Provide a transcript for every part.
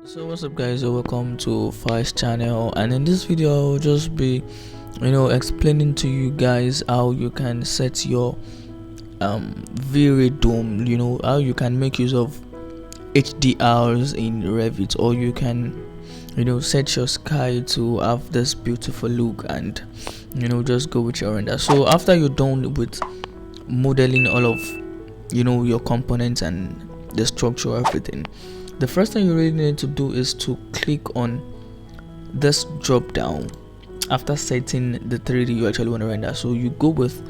So what's up guys, welcome to Phyize channel, and in this video I'll just be explaining to you guys how you can set your VRay dome, how you can make use of HDRs in Revit, or you can set your sky to have this beautiful look and just go with your render. So after you're done with modeling all of your components and the structure, everything, the first thing you really need to do is to click on this drop down after setting the 3D you actually want to render. So you go with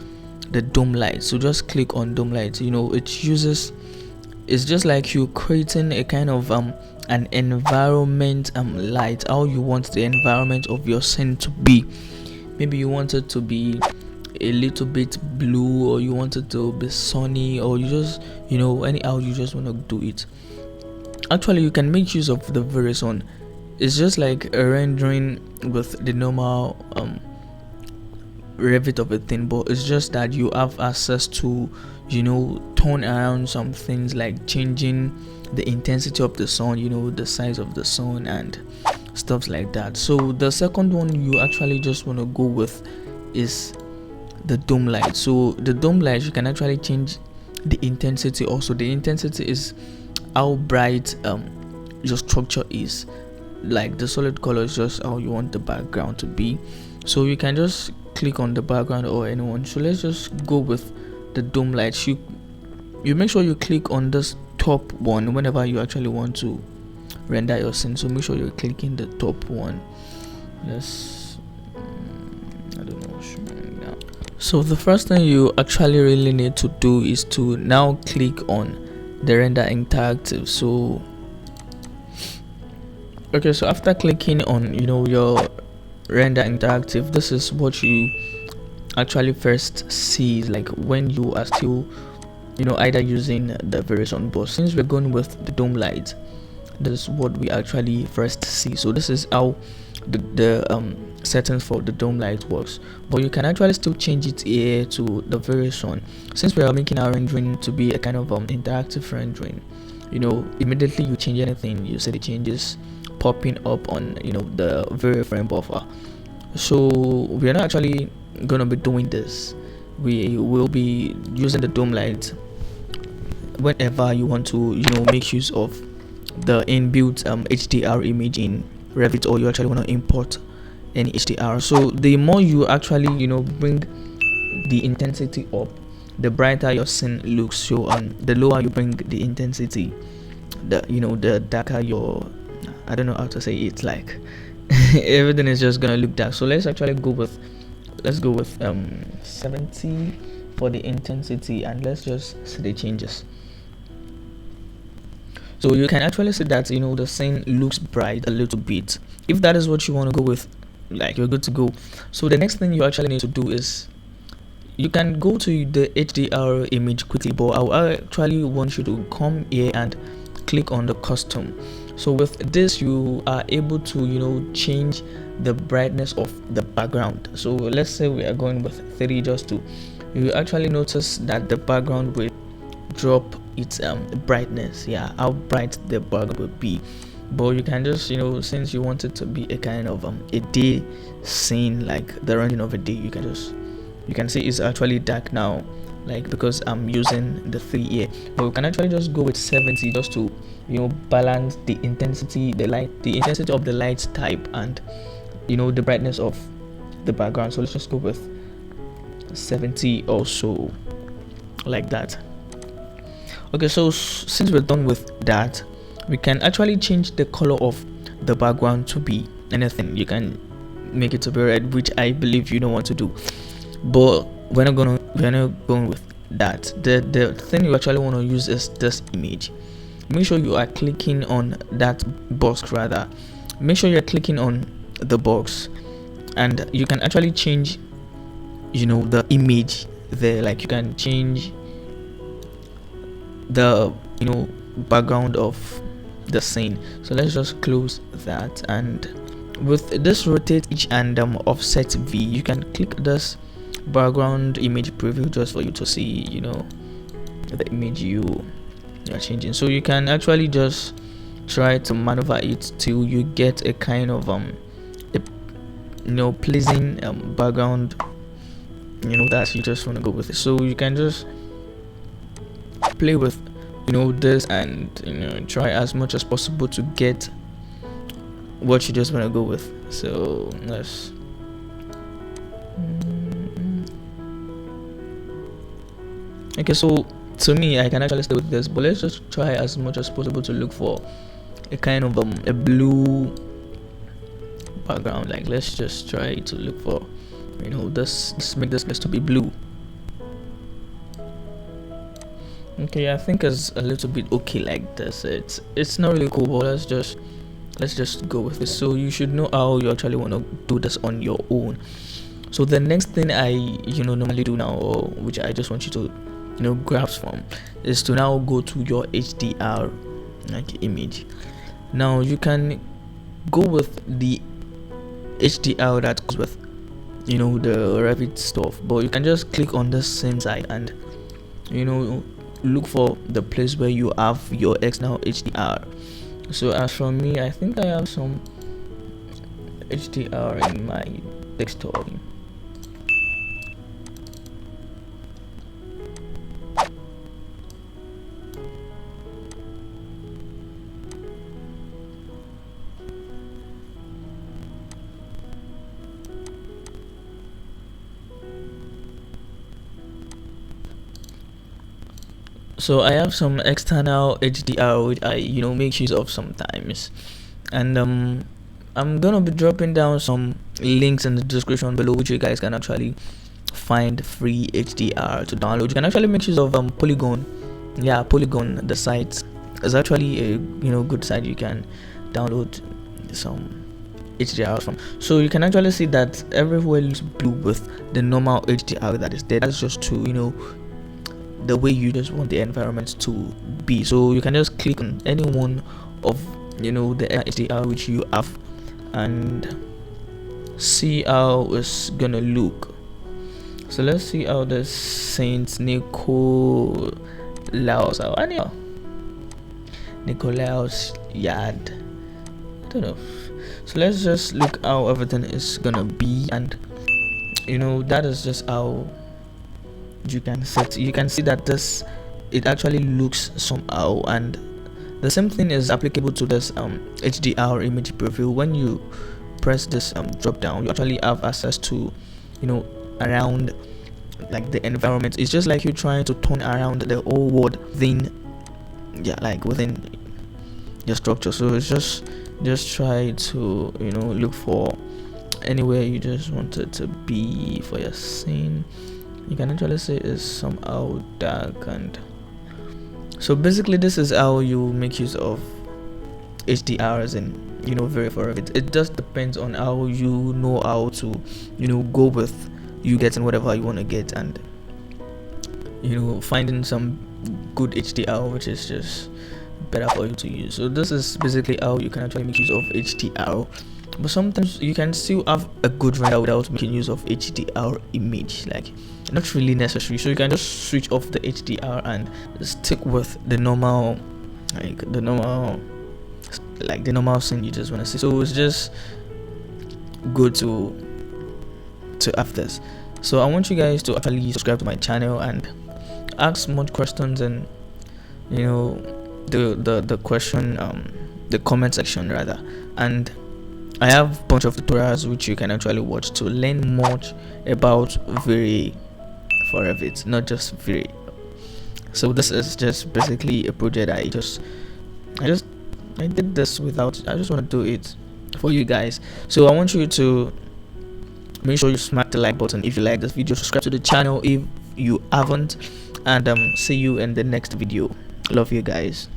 the dome light. So just click on dome light. It's just like you creating a kind of an environment light, how you want the environment of your scene to be. Maybe you want it to be a little bit blue, or you want it to be sunny, or you just anyhow you just want to do it. Actually, you can make use of the VRay zone. It's just like a rendering with the normal Revit of a thing, but it's just that you have access to turn around some things, like changing the intensity of the sun, the size of the sun and stuff like that. So the second one you actually just want to go with is the dome light. So the dome light, you can actually change the intensity. Also, the intensity is how bright your structure is. Like the solid color is just how you want the background to be. So you can just click on the background or anyone. So let's just go with the dome light. You make sure you click on this top one whenever you actually want to render your scene. So make sure you're clicking the top one. I don't know. So the first thing you actually really need to do is to now click on the render interactive. So after clicking on your render interactive, this is what you actually first see, like when you are still either using the VRay zone. But since we're going with the dome light, this is what we actually first see. So this is how the settings for the dome light works, but you can actually still change it here to the VRay zone. Since we are making our rendering to be a kind of interactive rendering, immediately you change anything, you see the changes popping up on the VRay frame buffer. So we are not actually gonna be doing this. We will be using the dome light whenever you want to make use of the inbuilt HDR image in Revit, or you actually want to import any HDR. So the more you actually bring the intensity up, the brighter your scene looks. So the lower you bring the intensity, the darker your, I don't know how to say it, like everything is just gonna look dark. So let's actually go with 70 for the intensity, and let's just see the changes. So you can actually see that the scene looks bright a little bit. If that is what you want to go with, like, you're good to go. So the next thing you actually need to do is you can go to the HDR image quickly, but I actually want you to come here and click on the custom. So with this you are able to change the brightness of the background. So let's say we are going with 3, just to you actually notice that the background will drop its brightness, how bright the background will be. But you can just since you want it to be a kind of a day scene, like the rendering of a day, you can see it's actually dark now, like because I'm using the 3 here. But you can actually just go with 70 just to balance the intensity, the intensity of the light type, and the brightness of the background. So let's just go with 70 also, like that. Okay, so since we're done with that, we can actually change the color of the background to be anything. You can make it to be red, which I believe you don't want to do, but we're not going with that. The thing you actually want to use is this image. Make sure you are clicking on that box, rather make sure you're clicking on the box, and you can actually change the image there. Like you can change the background of the scene. So let's just close that, and with this rotate each and offset V, you can click this background image preview just for you to see the image you are changing. So you can actually just try to maneuver it till you get a kind of a, pleasing background, that you just want to go with it. So you can just play with this, and try as much as possible to get what you just want to go with. So let's okay, so to me, I can actually stay with this, but let's just try as much as possible to look for a kind of a blue background. Like, let's just try to look for this, let's make this place to be blue. Okay, I think it's a little bit okay like this. It's not really cool, but let's just go with it. So you should know how you actually want to do this on your own. So the next thing I normally do now, or which I just want you to grasp from, is to now go to your HDR image. Now you can go with the HDR that goes with the Revit stuff, but you can just click on the same side and look for the place where you have your external HDR. So as for me, I think I have some HDR in my desktop. So I have some external HDR which I make use of sometimes, and I'm gonna be dropping down some links in the description below, which you guys can actually find free HDR to download. You can actually make use of Polygon. Yeah, Polygon, the site is actually a good site. You can download some HDR from. So you can actually see that everywhere looks blue with the normal HDR that is there. That's just to the way you just want the environment to be. So you can just click on any one of the HDR which you have and see how it's gonna look. So let's see how the Saint Nicolaus yard, I don't know. So let's just look how everything is gonna be, and that is just how you can see that it actually looks somehow. And the same thing is applicable to this HDR image preview. When you press this drop down, you actually have access to around like the environment. It's just like you're trying to turn around the whole world within your structure. So it's just try to look for anywhere you just want it to be for your scene. You can actually say it's somehow dark, and so basically this is how you make use of HDRs and VRay for it. It just depends on how you know how to go with you getting whatever you want to get, and finding some good HDR which is just better for you to use. So this is basically how you can actually make use of HDR. But sometimes you can still have a good render without making use of HDR image, like not really necessary. So you can just switch off the HDR and stick with the normal scene you just want to see. So it's just good to have this. So I want you guys to actually subscribe to my channel and ask much questions, and the question the comment section rather, and I have a bunch of tutorials which you can actually watch to learn much about VRay for Revit, not just VRay. So this is just basically a project I did this without, I just want to do it for you guys. So I want you to make sure you smack the like button if you like this video, subscribe to the channel if you haven't, and see you in the next video. Love you guys.